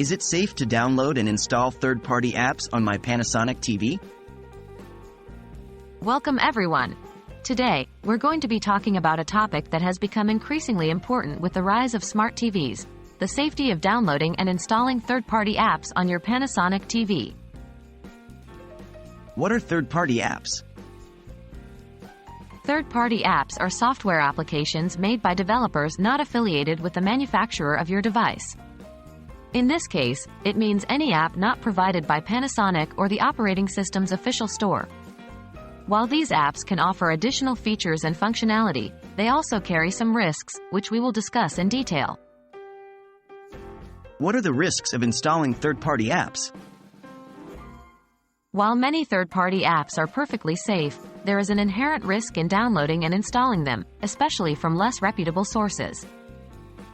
Is it safe to download and install third-party apps on my Panasonic TV? Welcome everyone. Today, we're going to be talking about a topic that has become increasingly important with the rise of smart TVs: the safety of downloading and installing third-party apps on your Panasonic TV. What are third-party apps? Third-party apps are software applications made by developers not affiliated with the manufacturer of your device. In this case, it means any app not provided by Panasonic or the operating system's official store. While these apps can offer additional features and functionality, they also carry some risks, which we will discuss in detail. What are the risks of installing third-party apps? While many third-party apps are perfectly safe, there is an inherent risk in downloading and installing them, especially from less reputable sources.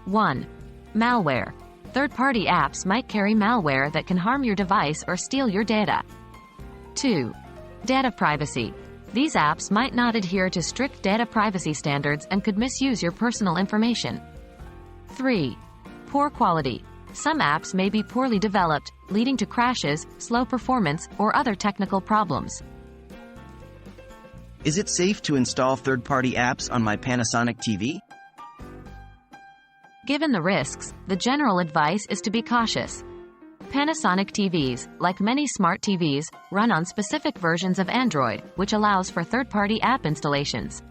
1. Malware. Third-party apps might carry malware that can harm your device or steal your data. 2. Data privacy. These apps might not adhere to strict data privacy standards and could misuse your personal information. 3. Poor quality. Some apps may be poorly developed, leading to crashes, slow performance, or other technical problems. Is it safe to install third-party apps on my Panasonic TV? Given the risks, the general advice is to be cautious. Panasonic TVs, like many smart TVs, run on specific versions of Android, which allows for third-party app installations.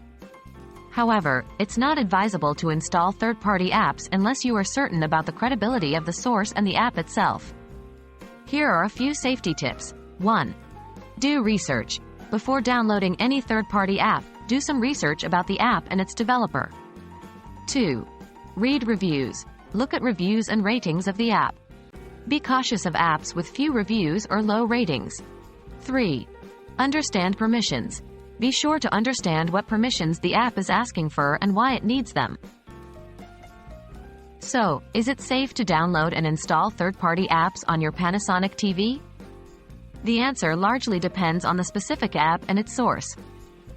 However, it's not advisable to install third-party apps unless you are certain about the credibility of the source and the app itself. Here are a few safety tips. 1. Do research. Before downloading any third-party app, do some research about the app and its developer. 2. Read reviews. Look at reviews and ratings of the app. Be cautious of apps with few reviews or low ratings. 3. Understand permissions. Be sure to understand what permissions the app is asking for and why it needs them. So, is it safe to download and install third-party apps on your Panasonic TV? The answer largely depends on the specific app and its source.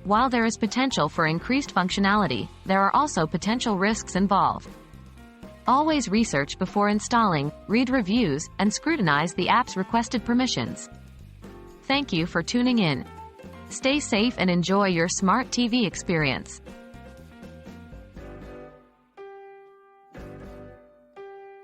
While there is potential for increased functionality, there are also potential risks involved. Always research before installing, read reviews, and scrutinize the app's requested permissions. Thank you for tuning in. Stay safe and enjoy your smart TV experience.